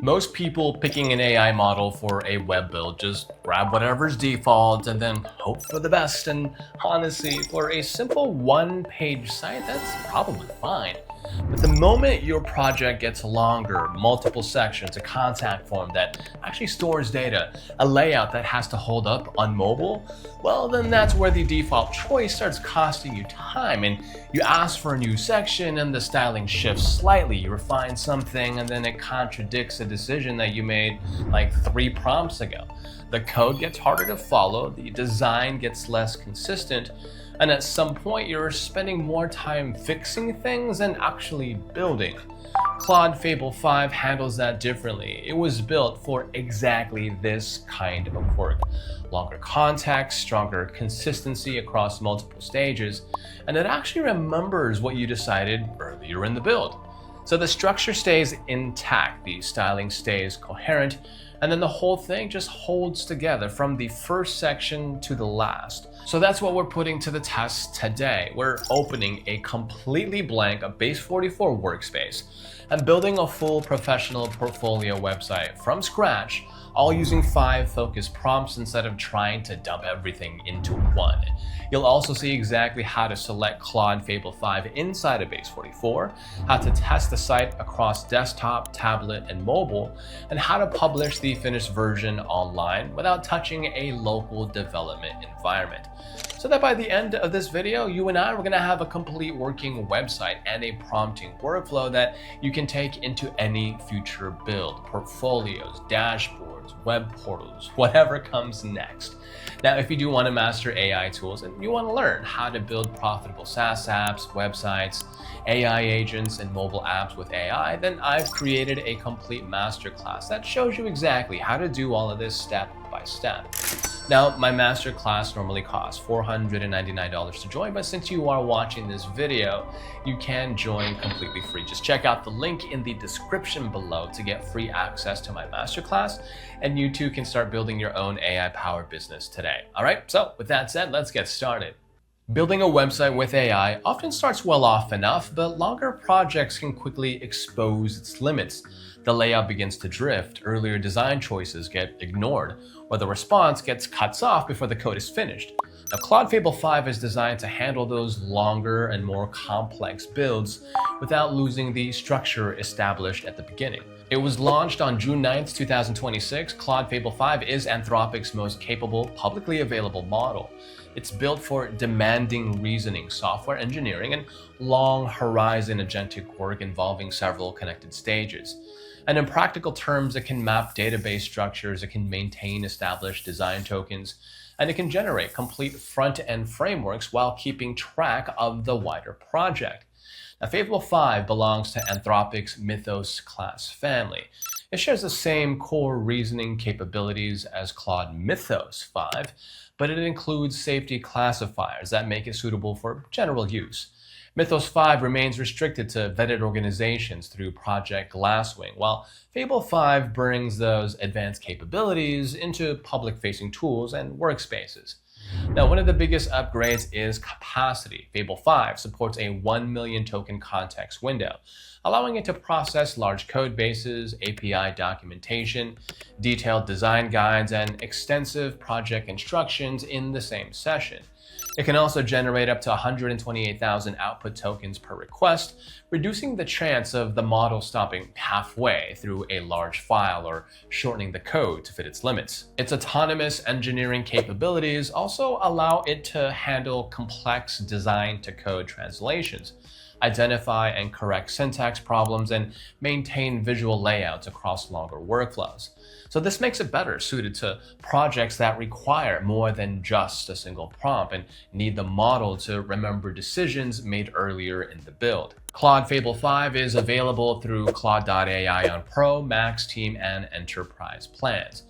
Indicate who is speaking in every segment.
Speaker 1: Most people picking an AI model for a web build just grab whatever's default and then hope for the best. And honestly, for a simple one-page site, that's probably fine. But the moment your project gets longer, multiple sections, a contact form that actually stores data, a layout that has to hold up on mobile, well, then that's where the default choice starts costing you time. And you ask for a new section and the styling shifts slightly. You refine something and then it contradicts a decision that you made like 3 prompts ago. The code gets harder to follow, the design gets less consistent, and at some point you're spending more time fixing things than actually building. Claude Fable 5 handles that differently. It was built for exactly this kind of work. Longer context, stronger consistency across multiple stages, and it actually remembers what you decided earlier in the build. So the structure stays intact, the styling stays coherent, and then the whole thing just holds together from the first section to the last. So that's what we're putting to the test today. We're opening a completely blank Base 44 workspace and building a full professional portfolio website from scratch, all using 5 focused prompts instead of trying to dump everything into one. You'll also see exactly how to select Claude Fable 5 inside of Base 44, how to test the site across desktop, tablet, and mobile, and how to publish the finished version online without touching a local development environment. So that by the end of this video, you and I are going to have a complete working website and a prompting workflow that you can take into any future build, portfolios, dashboards, web portals, whatever comes next. Now, if you do want to master AI tools and you want to learn how to build profitable SaaS apps, websites, AI agents, and mobile apps with AI, then I've created a complete masterclass that shows you exactly how to do all of this step by step. Now, my masterclass normally costs $499 to join, but since you are watching this video, you can join completely free. Just check out the link in the description below to get free access to my masterclass, and you too can start building your own AI-powered business today. All right, so with that said, let's get started. Building a website with AI often starts well off enough, but longer projects can quickly expose its limits. The layout begins to drift, earlier design choices get ignored, or the response gets cut off before the code is finished. Now, Claude Fable 5 is designed to handle those longer and more complex builds without losing the structure established at the beginning. It was launched on June 9th, 2026. Claude Fable 5 is Anthropic's most capable, publicly available model. It's built for demanding reasoning, software engineering, and long horizon agentic work involving several connected stages. And in practical terms, it can map database structures, it can maintain established design tokens, and it can generate complete front-end frameworks while keeping track of the wider project. Now, Fable 5 belongs to Anthropic's Mythos class family. It shares the same core reasoning capabilities as Claude Mythos 5, but it includes safety classifiers that make it suitable for general use. Mythos 5 remains restricted to vetted organizations through Project Glasswing, while Fable 5 brings those advanced capabilities into public-facing tools and workspaces. Now, one of the biggest upgrades is capacity. Fable 5 supports a 1 million token context window, allowing it to process large code bases, API documentation, detailed design guides, and extensive project instructions in the same session. It can also generate up to 128,000 output tokens per request, reducing the chance of the model stopping halfway through a large file or shortening the code to fit its limits. Its autonomous engineering capabilities also allow it to handle complex design-to-code translations, identify and correct syntax problems, and maintain visual layouts across longer workflows. So this makes it better suited to projects that require more than just a single prompt and need the model to remember decisions made earlier in the build. Claude Fable 5 is available through Claude.ai on Pro, Max, Team, and Enterprise plans.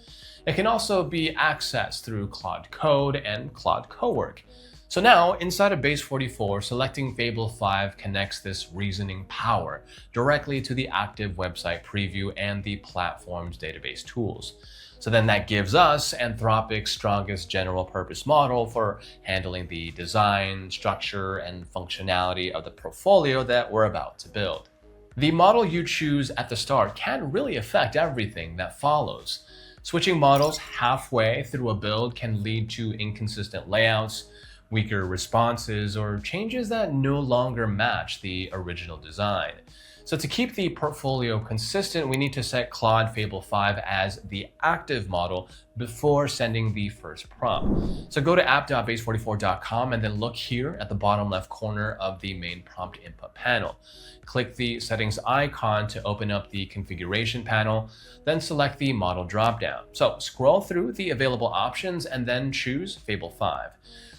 Speaker 1: It can also be accessed through Claude Code and Claude Cowork. So now, inside of Base 44, selecting Fable 5 connects this reasoning power directly to the active website preview and the platform's database tools. So then that gives us Anthropic's strongest general purpose model for handling the design, structure, and functionality of the portfolio that we're about to build. The model you choose at the start can really affect everything that follows. Switching models halfway through a build can lead to inconsistent layouts, weaker responses, or changes that no longer match the original design. So to keep the portfolio consistent, we need to set Claude Fable 5 as the active model before sending the first prompt. So go to app.base44.com and then look here at the bottom left corner of the main prompt input panel. Click the settings icon to open up the configuration panel, then select the model dropdown. So scroll through the available options and then choose Fable 5.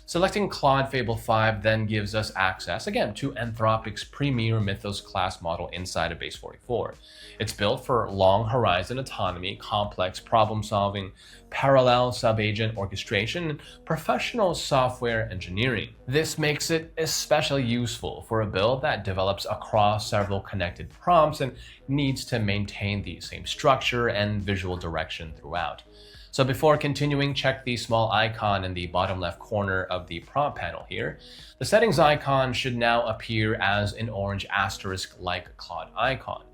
Speaker 1: Selecting Claude Fable 5 then gives us access, again, to Anthropic's premier Mythos class model inside of Base 44. It's built for long horizon autonomy, complex problem solving, parallel sub-agent orchestration, and professional software engineering. This makes it especially useful for a build that develops across several connected prompts and needs to maintain the same structure and visual direction throughout. So before continuing, check the small icon in the bottom left corner of the prompt panel here. The settings icon should now appear as an orange asterisk-like Claude icon.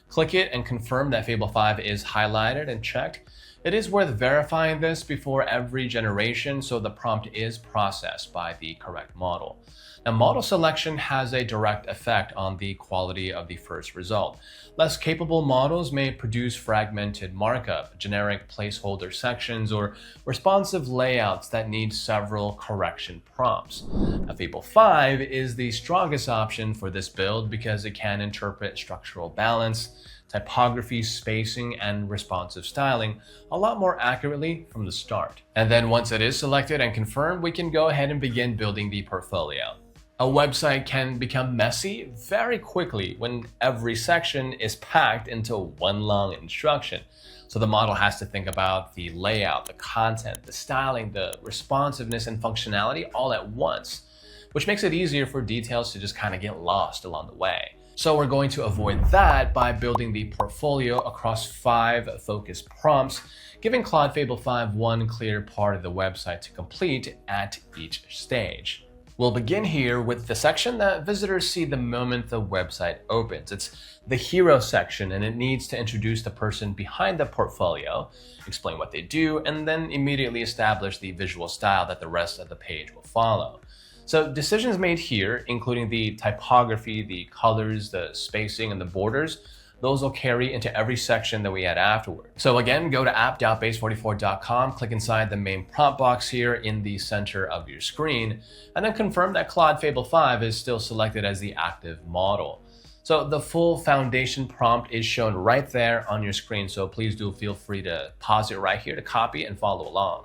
Speaker 1: Click it and confirm that Fable 5 is highlighted and checked. It is worth verifying this before every generation so the prompt is processed by the correct model. Now, model selection has a direct effect on the quality of the first result. Less capable models may produce fragmented markup, generic placeholder sections, or responsive layouts that need several correction prompts. Now, Fable 5 is the strongest option for this build because it can interpret structural balance, typography, spacing, and responsive styling a lot more accurately from the start. And then once it is selected and confirmed, we can go ahead and begin building the portfolio. A website can become messy very quickly when every section is packed into one long instruction. So the model has to think about the layout, the content, the styling, the responsiveness, and functionality all at once, which makes it easier for details to just kind of get lost along the way. So we're going to avoid that by building the portfolio across 5 focused prompts, giving Claude Fable 5 one clear part of the website to complete at each stage. We'll begin here with the section that visitors see the moment the website opens. It's the hero section, and it needs to introduce the person behind the portfolio, explain what they do, and then immediately establish the visual style that the rest of the page will follow. So decisions made here, including the typography, the colors, the spacing, and the borders, those will carry into every section that we add afterward. So again, go to app.base44.com, click inside the main prompt box here in the center of your screen, and then confirm that Claude Fable 5 is still selected as the active model. So the full foundation prompt is shown right there on your screen, so please do feel free to pause it right here to copy and follow along.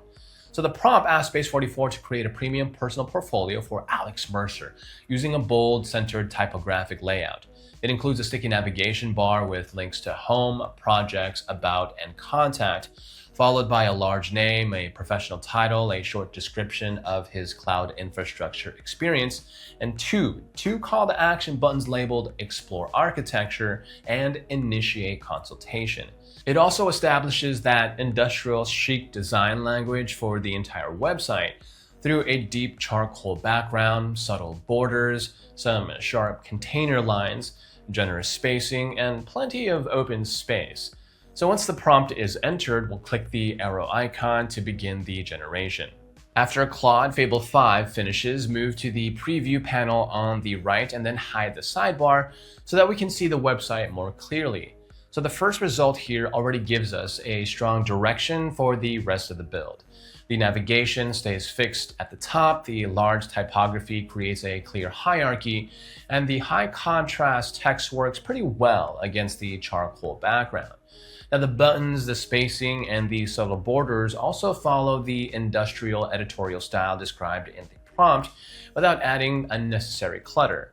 Speaker 1: So the prompt asks Base44 to create a premium personal portfolio for Alex Mercer using a bold, centered typographic layout. It includes a sticky navigation bar with links to home, projects, about, and contact, followed by a large name, a professional title, a short description of his cloud infrastructure experience, and two call to action buttons labeled Explore Architecture and Initiate Consultation. It also establishes that industrial chic design language for the entire website through a deep charcoal background, subtle borders, some sharp container lines, generous spacing, and plenty of open space. So once the prompt is entered, we'll click the arrow icon to begin the generation. After Claude Fable 5 finishes, move to the preview panel on the right and then hide the sidebar so that we can see the website more clearly. So the first result here already gives us a strong direction for the rest of the build. The navigation stays fixed at the top, the large typography creates a clear hierarchy, and the high contrast text works pretty well against the charcoal background. Now the buttons, the spacing, and the subtle borders also follow the industrial editorial style described in the prompt without adding unnecessary clutter.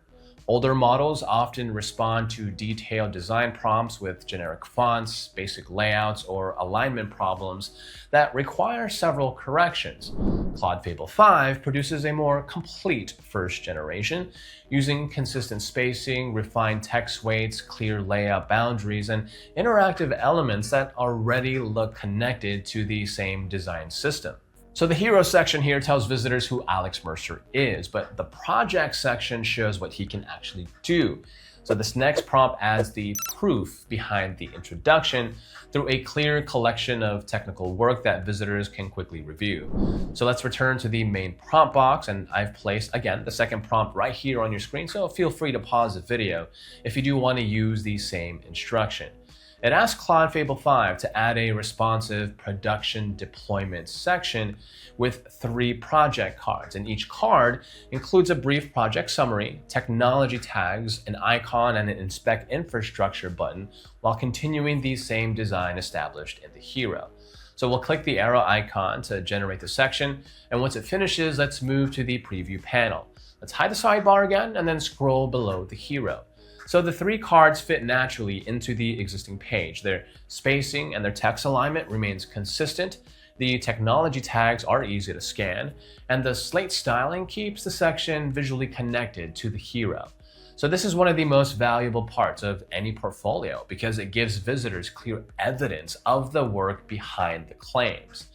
Speaker 1: Older models often respond to detailed design prompts with generic fonts, basic layouts, or alignment problems that require several corrections. Claude Fable 5 produces a more complete first generation, using consistent spacing, refined text weights, clear layout boundaries, and interactive elements that already look connected to the same design system. So the hero section here tells visitors who Alex Mercer is, but the project section shows what he can actually do. So this next prompt adds the proof behind the introduction through a clear collection of technical work that visitors can quickly review. So let's return to the main prompt box, and I've placed, again, the second prompt right here on your screen, so feel free to pause the video if you do want to use the same instruction. It asks Claude Fable 5 to add a responsive production deployment section with 3 project cards, and each card includes a brief project summary, technology tags, an icon, and an inspect infrastructure button, while continuing the same design established in the hero. So we'll click the arrow icon to generate the section, and once it finishes, let's move to the preview panel. Let's hide the sidebar again, and then scroll below the hero. So the 3 cards fit naturally into the existing page. Their spacing and their text alignment remains consistent, the technology tags are easy to scan, and the slate styling keeps the section visually connected to the hero. So this is one of the most valuable parts of any portfolio because it gives visitors clear evidence of the work behind the claims.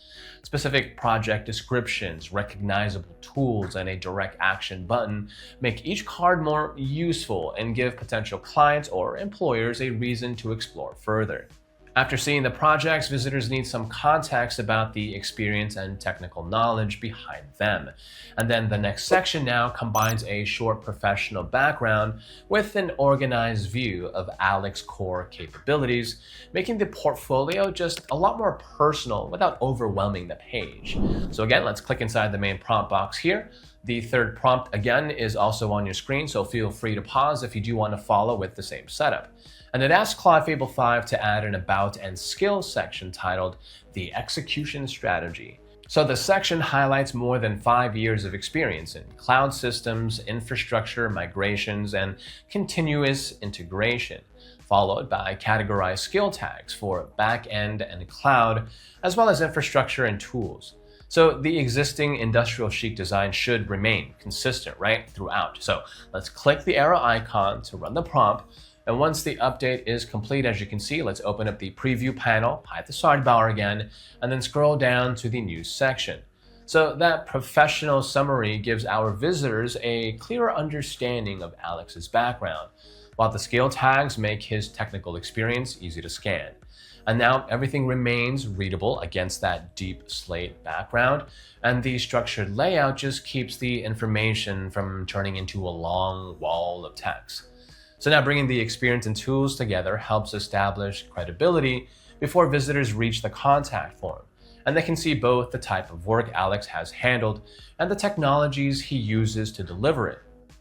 Speaker 1: Specific project descriptions, recognizable tools, and a direct action button make each card more useful and give potential clients or employers a reason to explore further. After seeing the projects, visitors need some context about the experience and technical knowledge behind them. And then the next section now combines a short professional background with an organized view of Alex's core capabilities, making the portfolio just a lot more personal without overwhelming the page. So again, let's click inside the main prompt box here. The third prompt, again, is also on your screen, so feel free to pause if you do want to follow with the same setup. And it asks Claude Fable 5 to add an About and Skills section titled The Execution Strategy. So the section highlights more than 5 years of experience in cloud systems, infrastructure, migrations, and continuous integration, followed by categorized skill tags for back-end and cloud, as well as infrastructure and tools. So the existing industrial chic design should remain consistent, right, throughout. So let's click the arrow icon to run the prompt. And once the update is complete, as you can see, let's open up the preview panel, hide the sidebar again, and then scroll down to the news section. So that professional summary gives our visitors a clearer understanding of Alex's background, while the skill tags make his technical experience easy to scan. And now everything remains readable against that deep slate background, and the structured layout just keeps the information from turning into a long wall of text. So now bringing the experience and tools together helps establish credibility before visitors reach the contact form, and they can see both the type of work Alex has handled and the technologies he uses to deliver it.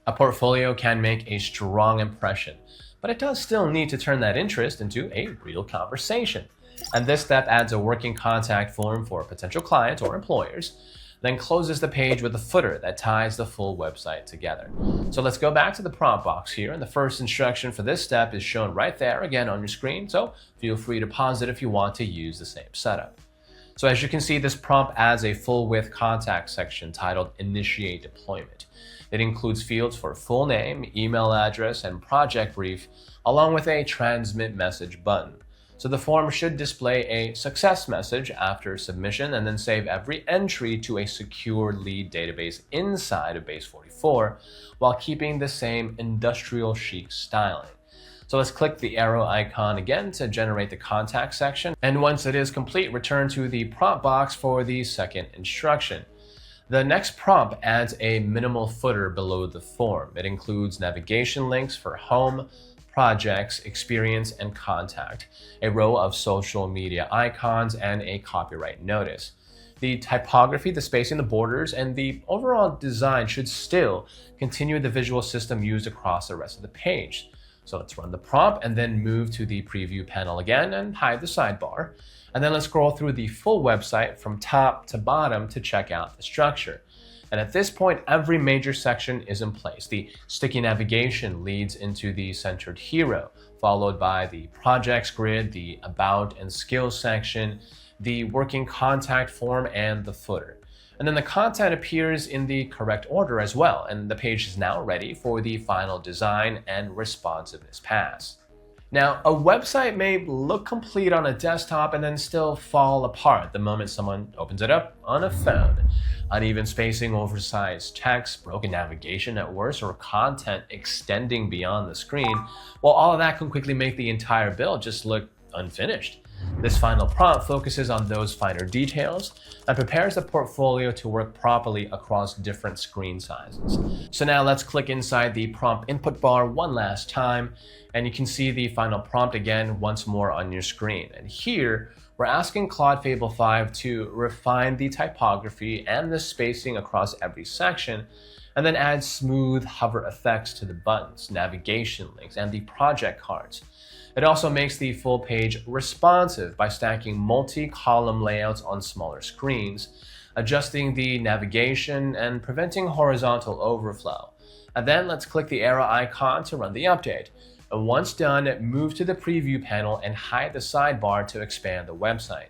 Speaker 1: A portfolio can make a strong impression, but it does still need to turn that interest into a real conversation. And this step adds a working contact form for potential clients or employers, then closes the page with a footer that ties the full website together. So let's go back to the prompt box here, and the first instruction for this step is shown right there again on your screen, so feel free to pause it if you want to use the same setup. So as you can see, this prompt adds a full-width contact section titled Initiate Deployment. It includes fields for full name, email address, and project brief, along with a transmit message button. So the form should display a success message after submission and then save every entry to a secure lead database inside of Base 44 while keeping the same industrial chic styling. So let's click the arrow icon again to generate the contact section. And once it is complete, return to the prompt box for the second instruction. The next prompt adds a minimal footer below the form. It includes navigation links for home, projects, experience, and contact, a row of social media icons, and a copyright notice. The typography, the spacing, the borders, and the overall design should still continue the visual system used across the rest of the page. So let's run the prompt and then move to the preview panel again and hide the sidebar. And then let's scroll through the full website from top to bottom to check out the structure. And at this point, every major section is in place. The sticky navigation leads into the centered hero, followed by the projects grid, the about and skills section, the working contact form, and the footer. And then the content appears in the correct order as well, and the page is now ready for the final design and responsiveness pass. Now, a website may look complete on a desktop and then still fall apart the moment someone opens it up on a phone. Uneven spacing, oversized text, broken navigation at worst, or content extending beyond the screen, well, all of that can quickly make the entire build just look unfinished. This final prompt focuses on those finer details and prepares the portfolio to work properly across different screen sizes. So now let's click inside the prompt input bar one last time, and you can see the final prompt again once more on your screen. And here, we're asking Claude Fable 5 to refine the typography and the spacing across every section, and then add smooth hover effects to the buttons, navigation links, and the project cards. It also makes the full page responsive by stacking multi-column layouts on smaller screens, adjusting the navigation, and preventing horizontal overflow. And then let's click the arrow icon to run the update. And once done, move to the preview panel and hide the sidebar to expand the website.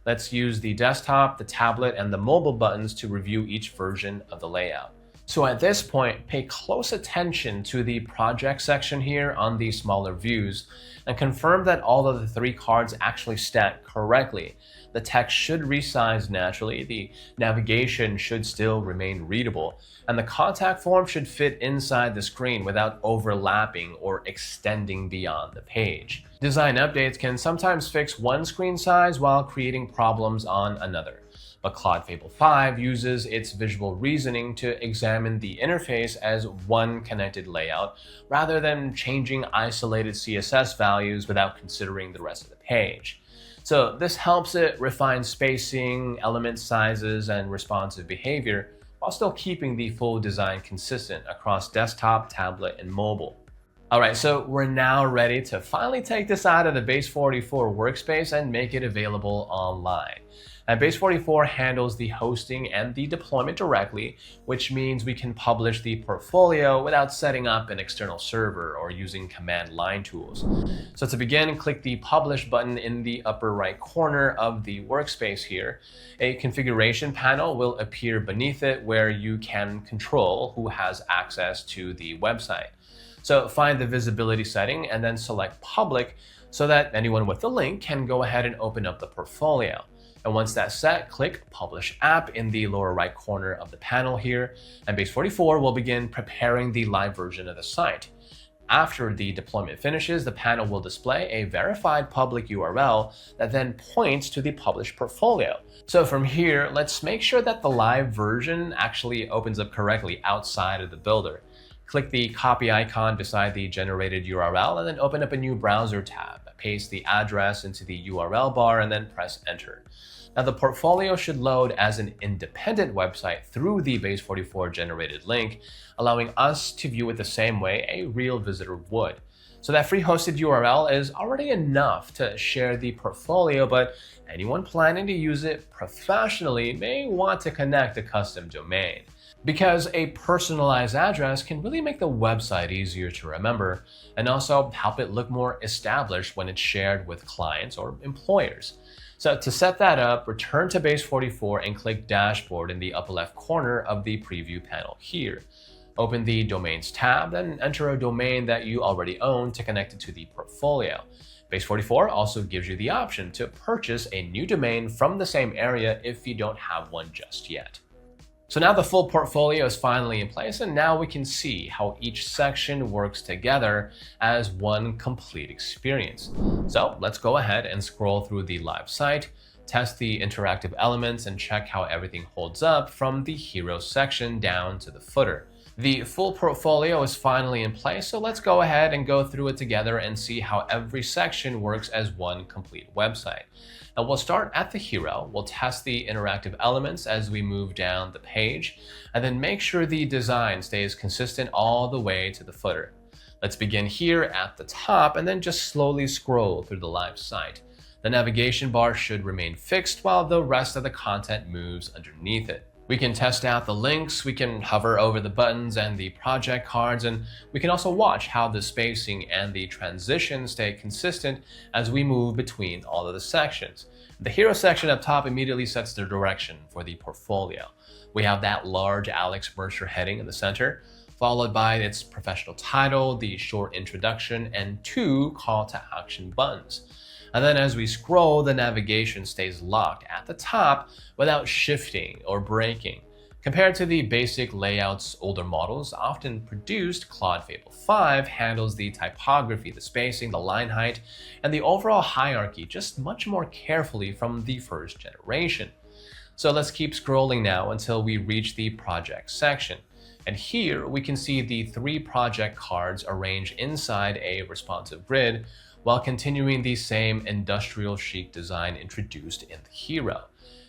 Speaker 1: Let's use the desktop, the tablet, and the mobile buttons to review each version of the layout. So at this point, pay close attention to the project section here on the smaller views and confirm that all of the 3 cards actually stack correctly. The text should resize naturally, the navigation should still remain readable, and the contact form should fit inside the screen without overlapping or extending beyond the page. Design updates can sometimes fix one screen size while creating problems on another. But Claude Fable 5 uses its visual reasoning to examine the interface as one connected layout rather than changing isolated CSS values without considering the rest of the page. So this helps it refine spacing, element sizes, and responsive behavior while still keeping the full design consistent across desktop, tablet, and mobile. Alright, so we're now ready to finally take this out of the Base 44 workspace and make it available online. And Base 44 handles the hosting and the deployment directly, which means we can publish the portfolio without setting up an external server or using command line tools. So to begin, click the Publish button in the upper right corner of the workspace here. A configuration panel will appear beneath it where you can control who has access to the website. So find the visibility setting and then select Public so that anyone with the link can go ahead and open up the portfolio. And once that's set, click Publish App in the lower right corner of the panel here, and Base 44 will begin preparing the live version of the site. After the deployment finishes, the panel will display a verified public URL that then points to the published portfolio. So from here, let's make sure that the live version actually opens up correctly outside of the builder. Click the copy icon beside the generated URL and then open up a new browser tab. Paste the address into the URL bar and then press enter. Now the portfolio should load as an independent website through the Base 44 generated link, allowing us to view it the same way a real visitor would. So that free hosted URL is already enough to share the portfolio, but anyone planning to use it professionally may want to connect a custom domain, because a personalized address can really make the website easier to remember and also help it look more established when it's shared with clients or employers. So to set that up, return to Base 44 and click Dashboard in the upper left corner of the preview panel here. Open the Domains tab, then enter a domain that you already own to connect it to the portfolio. Base 44 also gives you the option to purchase a new domain from the same area if you don't have one just yet. So now the full portfolio is finally in place, and now we can see how each section works together as one complete experience. So let's go ahead and scroll through the live site, test the interactive elements, and check how everything holds up from the hero section down to the footer. The full portfolio is finally in place, so let's go ahead and go through it together and see how every section works as one complete website. Now we'll start at the hero, we'll test the interactive elements as we move down the page, and then make sure the design stays consistent all the way to the footer. Let's begin here at the top and then just slowly scroll through the live site. The navigation bar should remain fixed while the rest of the content moves underneath it. We can test out the links, we can hover over the buttons and the project cards, and we can also watch how the spacing and the transitions stay consistent as we move between all of the sections. The hero section up top immediately sets the direction for the portfolio. We have that large Alex Mercer heading in the center, followed by its professional title, the short introduction, and 2 call to action buttons. And then as we scroll, the navigation stays locked at the top without shifting or breaking. Compared to the basic layouts older models often produced, Claude Fable 5 handles the typography, the spacing, the line height, and the overall hierarchy just much more carefully from the first generation. So let's keep scrolling now until we reach the project section. And here we can see the 3 project cards arranged inside a responsive grid while continuing the same industrial chic design introduced in the hero.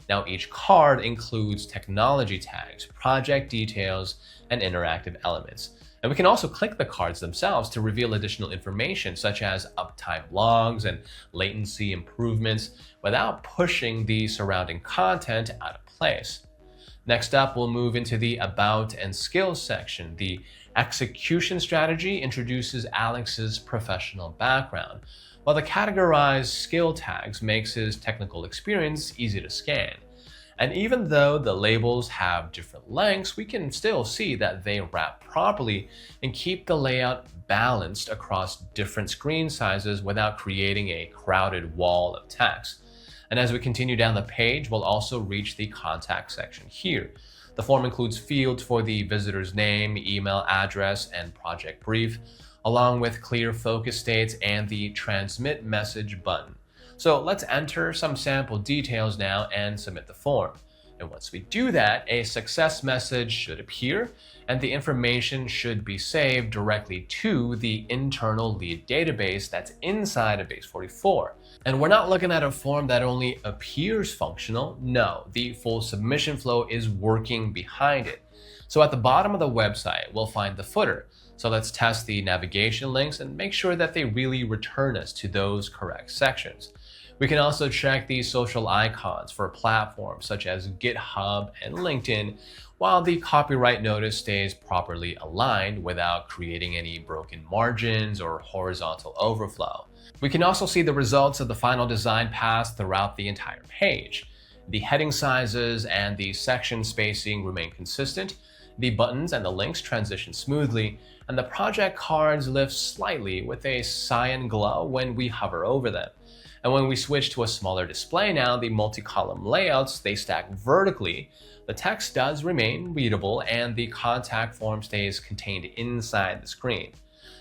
Speaker 1: Now each card includes technology tags, project details, and interactive elements. And we can also click the cards themselves to reveal additional information such as uptime logs and latency improvements without pushing the surrounding content out of place. Next up, we'll move into the About and Skills section. The Execution strategy introduces Alex's professional background, while the Categorized skill tags makes his technical experience easy to scan. And even though the labels have different lengths, we can still see that they wrap properly and keep the layout balanced across different screen sizes without creating a crowded wall of text. And as we continue down the page, we'll also reach the contact section here. The form includes fields for the visitor's name, email address, and project brief, along with clear focus states and the transmit message button. So let's enter some sample details now and submit the form. And once we do that, a success message should appear, and the information should be saved directly to the internal lead database that's inside of Base 44. And we're not looking at a form that only appears functional. No, the full submission flow is working behind it. So at the bottom of the website, we'll find the footer. So let's test the navigation links and make sure that they really return us to those correct sections. We can also check the social icons for platforms such as GitHub and LinkedIn, while the copyright notice stays properly aligned without creating any broken margins or horizontal overflow. We can also see the results of the final design pass throughout the entire page. The heading sizes and the section spacing remain consistent, the buttons and the links transition smoothly, and the project cards lift slightly with a cyan glow when we hover over them. And when we switch to a smaller display now, the multi-column layouts, they stack vertically, the text does remain readable, and the contact form stays contained inside the screen.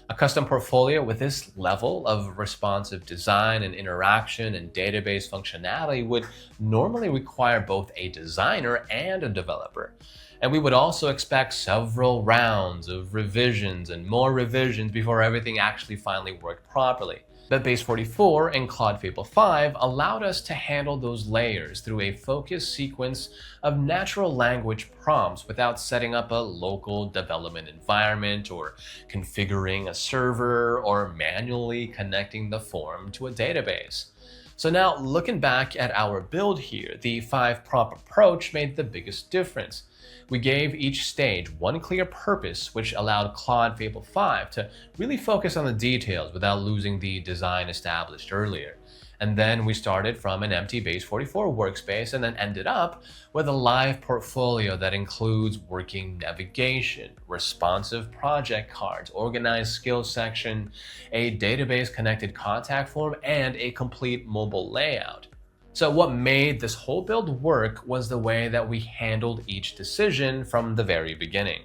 Speaker 1: A custom portfolio with this level of responsive design and interaction and database functionality would normally require both a designer and a developer. And we would also expect several rounds of revisions and more revisions before everything actually finally worked properly. But Base 44 and Claude Fable 5 allowed us to handle those layers through a focused sequence of natural language prompts without setting up a local development environment or configuring a server or manually connecting the form to a database. So now looking back at our build here, the 5-prompt approach made the biggest difference. We gave each stage one clear purpose, which allowed Claude Fable 5 to really focus on the details without losing the design established earlier. And then we started from an empty Base 44 workspace and then ended up with a live portfolio that includes working navigation, responsive project cards, organized skills section, a database connected contact form, and a complete mobile layout. So what made this whole build work was the way that we handled each decision from the very beginning.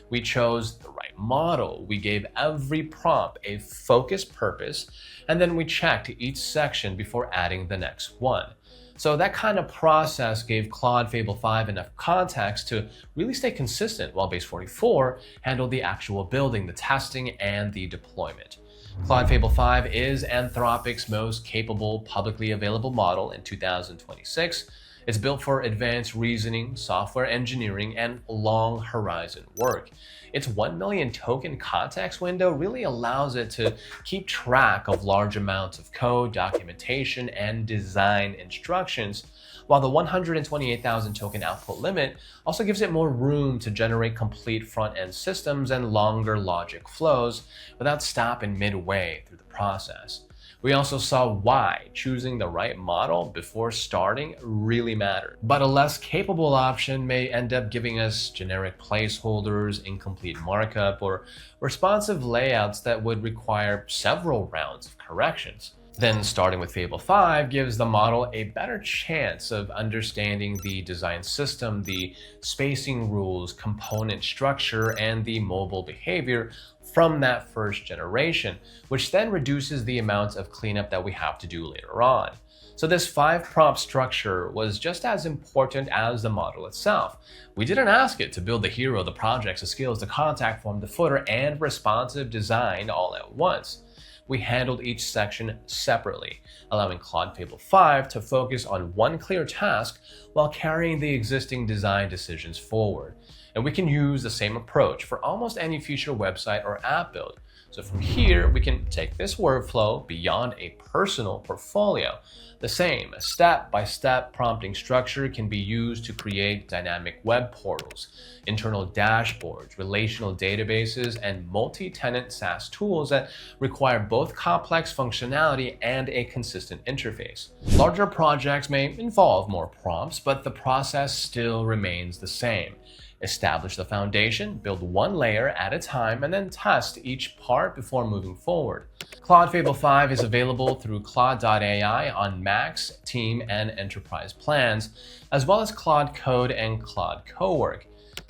Speaker 1: We chose the right model, we gave every prompt a focused purpose, and then we checked each section before adding the next one. So that kind of process gave Claude Fable 5 enough context to really stay consistent, while Base 44 handled the actual building, the testing, and the deployment. Claude Fable 5 is Anthropic's most capable publicly available model in 2026. It's built for advanced reasoning, software engineering, and long horizon work. Its 1 million token context window really allows it to keep track of large amounts of code, documentation, and design instructions, while the 128,000 token output limit also gives it more room to generate complete front-end systems and longer logic flows without stopping midway through the process. We also saw why choosing the right model before starting really mattered. But a less capable option may end up giving us generic placeholders, incomplete markup, or responsive layouts that would require several rounds of corrections. Then starting with Fable 5 gives the model a better chance of understanding the design system, the spacing rules, component structure, and the mobile behavior from that first generation, which then reduces the amount of cleanup that we have to do later on. So this 5-prompt structure was just as important as the model itself. We didn't ask it to build the hero, the projects, the skills, the contact form, the footer, and responsive design all at once. We handled each section separately, allowing Claude Fable 5 to focus on one clear task while carrying the existing design decisions forward. And we can use the same approach for almost any future website or app build. So from here, we can take this workflow beyond a personal portfolio. The same step-by-step prompting structure can be used to create dynamic web portals, internal dashboards, relational databases, and multi-tenant SaaS tools that require both complex functionality and a consistent interface. Larger projects may involve more prompts, but the process still remains the same. Establish the foundation, build one layer at a time, and then test each part before moving forward. Claude Fable 5 is available through Claude.ai on Max, Team, and Enterprise plans, as well as Claude Code and Claude Cowork.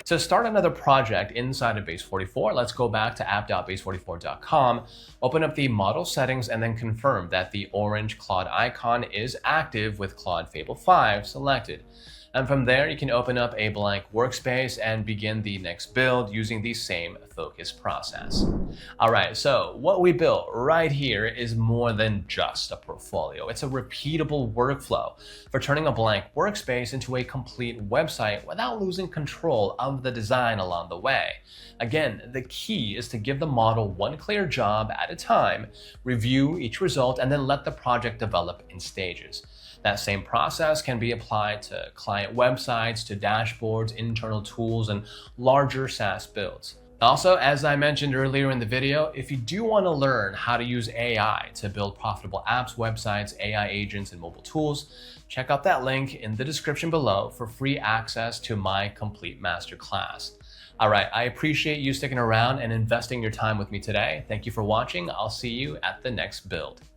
Speaker 1: To start another project inside of Base44, let's go back to app.base44.com, open up the model settings, and then confirm that the orange Claude icon is active with Claude Fable 5 selected. And from there, you can open up a blank workspace and begin the next build using the same focus process. All right, so what we built right here is more than just a portfolio. It's a repeatable workflow for turning a blank workspace into a complete website without losing control of the design along the way. Again, the key is to give the model one clear job at a time, review each result, and then let the project develop in stages. That same process can be applied to client websites, to dashboards, internal tools, and larger SaaS builds. Also, as I mentioned earlier in the video, if you do want to learn how to use AI to build profitable apps, websites, AI agents, and mobile tools, check out that link in the description below for free access to my complete masterclass. All right, I appreciate you sticking around and investing your time with me today. Thank you for watching. I'll see you at the next build.